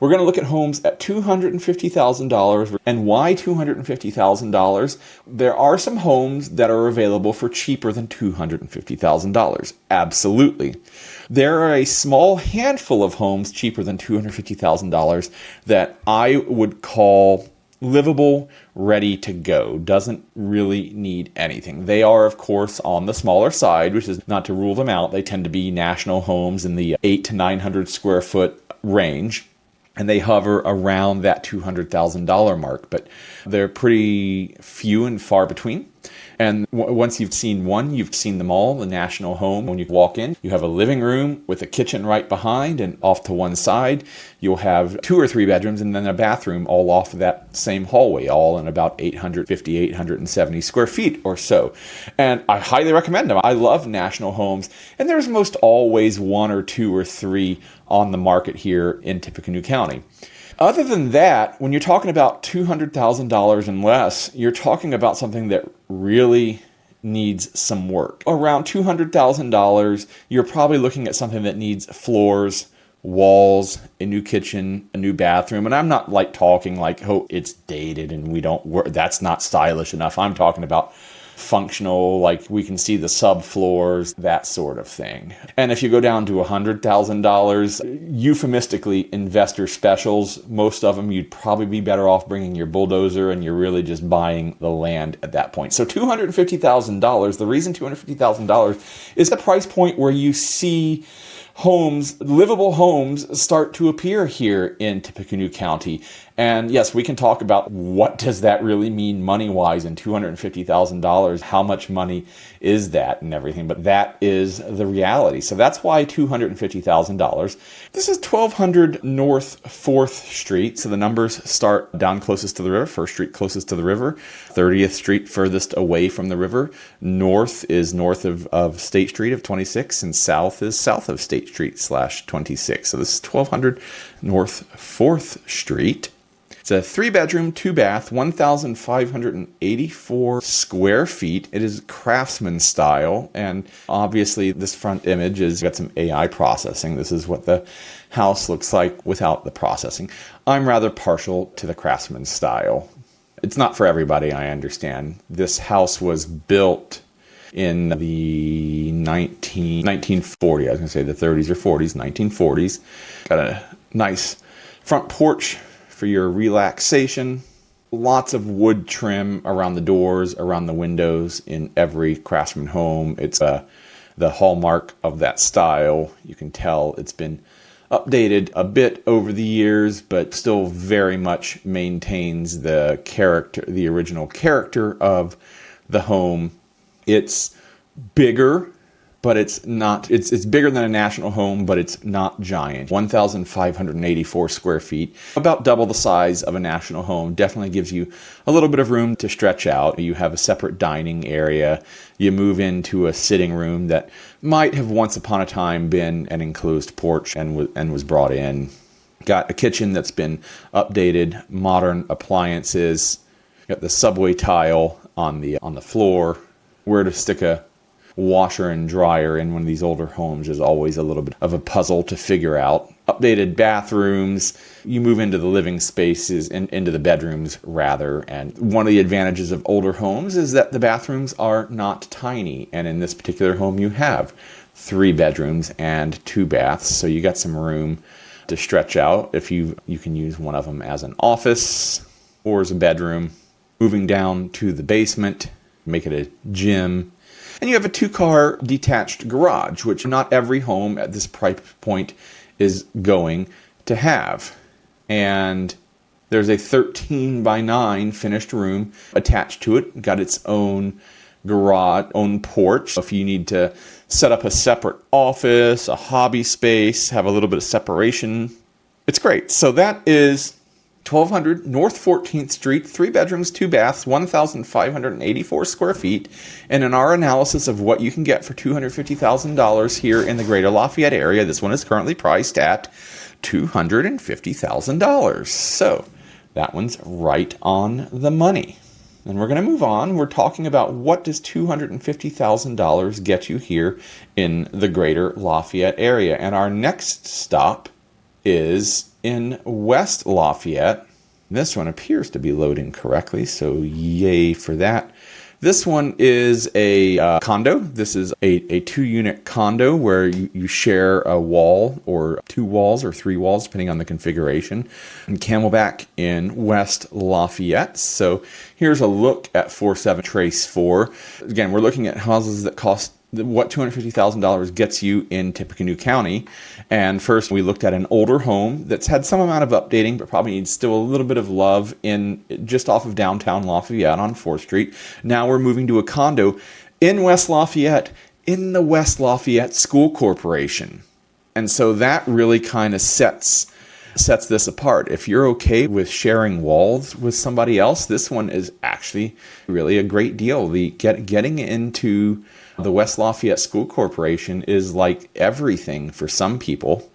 We're going to look at homes at $250,000. And why $250,000? There are some homes that are available for cheaper than $250,000. Absolutely. There are a small handful of homes cheaper than $250,000 that I would call livable, ready to go. Doesn't really need anything. They are, of course, on the smaller side, which is not to rule them out. They tend to be national homes in the 800 to 900 square foot range. And they hover around that $200,000 mark, but they're pretty few and far between. And once you've seen one, you've seen them all. The national home, when you walk in, you have a living room with a kitchen right behind, and off to one side, you'll have 2 or 3 bedrooms and then a bathroom all off of that same hallway, all in about 850, 870 square feet or so. And I highly recommend them. I love national homes, and there's most always 1 or 2 or 3 on the market here in Tippecanoe County. Other than that, when you're talking about $200,000 and less, you're talking about something that really needs some work. Around $200,000, you're probably looking at something that needs floors, walls, a new kitchen, a new bathroom. And I'm not talking oh, it's dated and we don't work. That's not stylish enough. I'm talking about functional, we can see the subfloors, that sort of thing. And if you go down to $100,000, euphemistically, investor specials, most of them, you'd probably be better off bringing your bulldozer and you're really just buying the land at that point. So $250,000, the reason $250,000 is the price point where you see homes, livable homes, start to appear here in Tippecanoe County. And yes, we can talk about what does that really mean money-wise in $250,000. How much money is that and everything? But that is the reality. So that's why $250,000. This is 1200 North 4th Street. So the numbers start down closest to the river. 1st Street closest to the river. 30th Street furthest away from the river. North is north of State Street of 26, and south is south of State Street /26. So this is 1200 North 4th Street. It's a 3-bedroom, 2-bath, 1,584 square feet. It is Craftsman style, and obviously this front image has got some AI processing. This is what the house looks like without the processing. I'm rather partial to the Craftsman style. It's not for everybody, I understand. This house was built in the 1940s. I was going to say the 30s or 40s, 1940s. Got a nice front porch for your relaxation. Lots of wood trim around the doors, around the windows in every Craftsman home. It's the hallmark of that style. You can tell it's been updated a bit over the years, but still very much maintains the character, the original character of the home. It's bigger, but it's not, it's bigger than a national home, but it's not giant. 1,584 square feet, about double the size of a national home. Definitely gives you a little bit of room to stretch out. You have a separate dining area. You move into a sitting room that might have once upon a time been an enclosed porch and was brought in. Got a kitchen that's been updated, modern appliances. Got the subway tile on the floor. Where to stick a washer and dryer in one of these older homes is always a little bit of a puzzle to figure out. Updated bathrooms. You move into the living spaces and into the bedrooms rather. And one of the advantages of older homes is that the bathrooms are not tiny. And in this particular home, you have 3 bedrooms and 2 baths. So you got some room to stretch out. If you can use one of them as an office or as a bedroom. Moving down to the basement, make it a gym. And you have a 2-car detached garage, which not every home at this price point is going to have. And there's a 13x9 finished room attached to it. Got its own garage, own porch. If you need to set up a separate office, a hobby space, have a little bit of separation, it's great. So that is 1200 North 14th Street, 3 bedrooms, 2 baths, 1,584 square feet. And in our analysis of what you can get for $250,000 here in the Greater Lafayette area, this one is currently priced at $250,000. So that one's right on the money. And we're going to move on. We're talking about what does $250,000 get you here in the Greater Lafayette area. And our next stop is in West Lafayette. This one appears to be loading correctly, so yay for that. This one is a condo. This is a 2-unit condo where you share a wall or 2 walls or 3 walls, depending on the configuration. In Camelback in West Lafayette. So here's a look at 47 Trace 4. Again, we're looking at houses that cost what $250,000 gets you in Tippecanoe County. And first we looked at an older home that's had some amount of updating, but probably needs still a little bit of love in just off of downtown Lafayette on 4th Street. Now we're moving to a condo in West Lafayette, in the West Lafayette School Corporation. And so that really kind of sets this apart. If you're okay with sharing walls with somebody else, this one is actually really a great deal. Getting into the West Lafayette School Corporation is like everything for some people.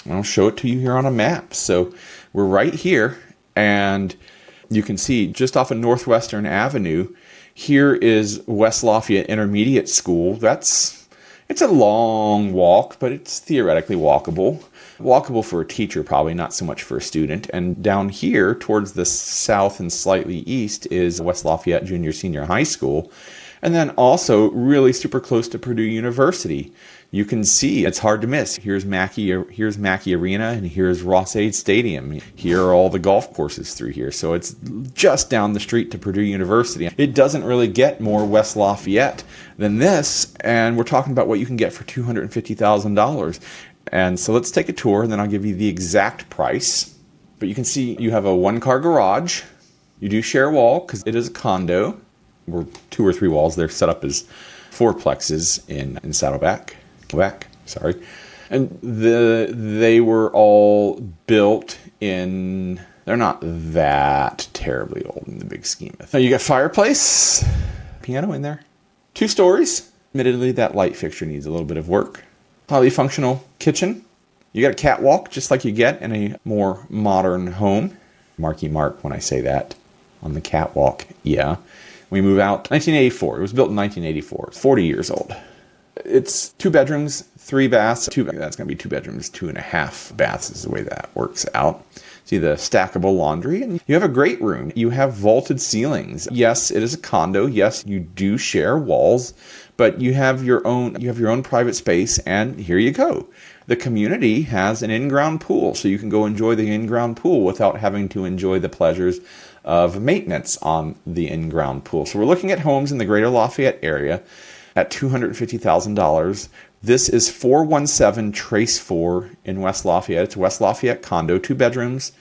I'll show it to you here on a map. So we're right here, and you can see just off of Northwestern Avenue, here is West Lafayette Intermediate School. It's a long walk, but it's theoretically walkable. Walkable for a teacher, probably not so much for a student. And down here towards the south and slightly east is West Lafayette Junior Senior High School. And then also really super close to Purdue University. You can see it's hard to miss. Here's Mackey Arena, and here's Ross-Ade Stadium. Here are all the golf courses through here. So it's just down the street to Purdue University. It doesn't really get more West Lafayette than this, and we're talking about what you can get for $250,000. And so let's take a tour, and then I'll give you the exact price. But you can see you have a 1-car garage. You do share a wall because it is a condo. We're 2 or 3 walls. They're set up as 4plexes in Saddleback. Sorry. And they were all built in, they're not that terribly old in the big scheme of things. Now you got fireplace, piano in there. 2 stories. Admittedly, that light fixture needs a little bit of work. Highly functional kitchen. You got a catwalk just like you get in a more modern home. Marky mark when I say that on the catwalk. Yeah. We move out 1984. It was built in 1984. It's 40 years old. It's 2 bedrooms, 3 baths. That's going to be 2 bedrooms, 2.5 baths is the way that works out. See the stackable laundry, and you have a great room. You have vaulted ceilings. Yes, it is a condo. Yes, you do share walls, but you have your own private space, and here you go. The community has an in-ground pool, so you can go enjoy the in-ground pool without having to enjoy the pleasures of maintenance on the in-ground pool. So we're looking at homes in the Greater Lafayette area at $250,000. This is 417 Trace 4 in West Lafayette. It's a West Lafayette condo, 2 bedrooms,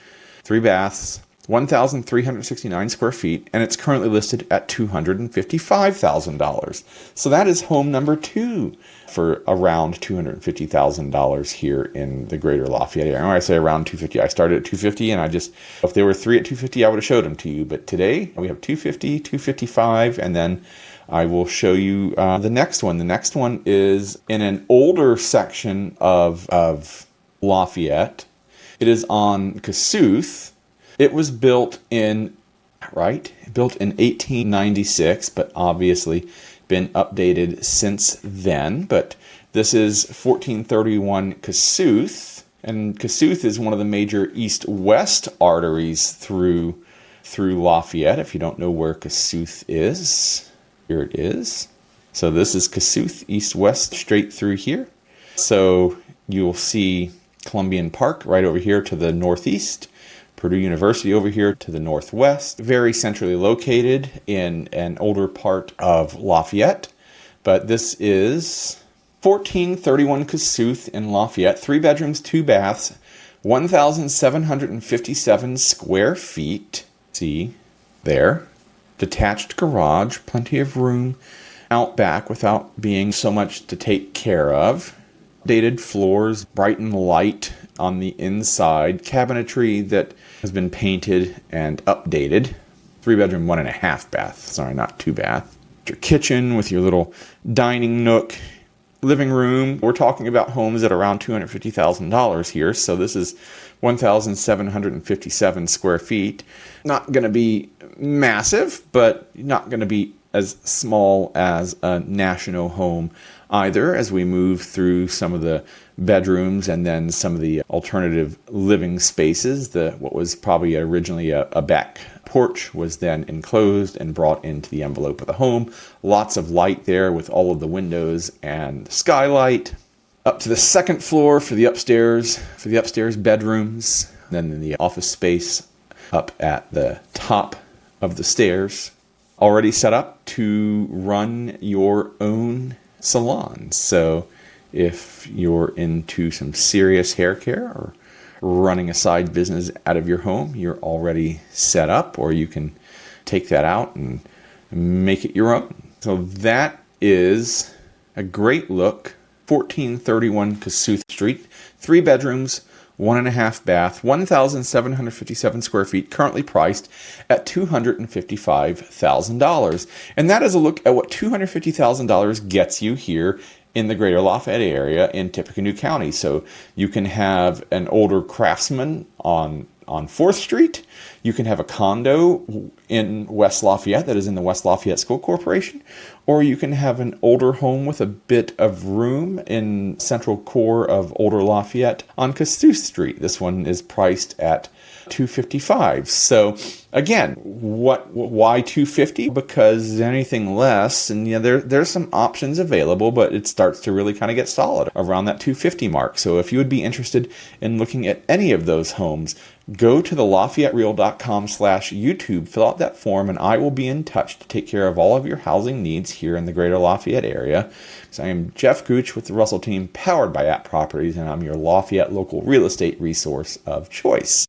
3 baths, 1,369 square feet, and it's currently listed at $255,000. So that is home number 2 for around $250,000 here in the Greater Lafayette area. When I say around $250, I started at $250, and if there were 3 at $250, I would have showed them to you. But today we have $250, $255, and then I will show you the next one. The next one is in an older section of Lafayette. It is on Kossuth. It was built in 1896, but obviously been updated since then. But this is 1431 Kossuth, and Kossuth is one of the major east-west arteries through Lafayette. If you don't know where Kossuth is, here it is. So this is Kossuth, east-west, straight through here. So you'll see Columbian Park right over here to the northeast. Purdue University over here to the northwest. Very centrally located in an older part of Lafayette. But this is 1431 Kossuth in Lafayette. 3 bedrooms, 2 baths, 1,757 square feet. See there. Detached garage, plenty of room out back without being so much to take care of. Dated floors, bright and light on the inside. Cabinetry that has been painted and updated. 3 bedroom, 1.5 bath. Sorry, not 2 bath. Your kitchen with your little dining nook. Living room. We're talking about homes at around $250,000 here. So this is 1,757 square feet. Not going to be massive, but not going to be as small as a national home either as we move through some of the bedrooms and then some of the alternative living spaces. What was probably originally a back porch was then enclosed and brought into the envelope of the home. Lots of light there with all of the windows and skylight. Up to the second floor for the upstairs bedrooms. Then the office space up at the top of the stairs. Already set up to run your own salon. So if you're into some serious hair care or running a side business out of your home, you're already set up, or you can take that out and make it your own. So that is a great look. 1431 Kossuth Street, 3 bedrooms, 1.5 bath, 1,757 square feet, currently priced at $255,000. And that is a look at what $250,000 gets you here in the Greater Lafayette area in Tippecanoe County. So you can have an older Craftsman on 4th Street. You can have a condo in West Lafayette that is in the West Lafayette School Corporation. Or you can have an older home with a bit of room in central core of older Lafayette on Kossuth Street. This one is priced at $255,000. So again, why $250,000? Because anything less, and there's some options available, but it starts to really kind of get solid around that $250,000 mark. So if you would be interested in looking at any of those homes, go to the LafayetteReal.com/YouTube, fill out that form, and I will be in touch to take care of all of your housing needs here in the Greater Lafayette area. So I am Geoff Gooch with the Russell team, powered by App Properties, and I'm your Lafayette local real estate resource of choice.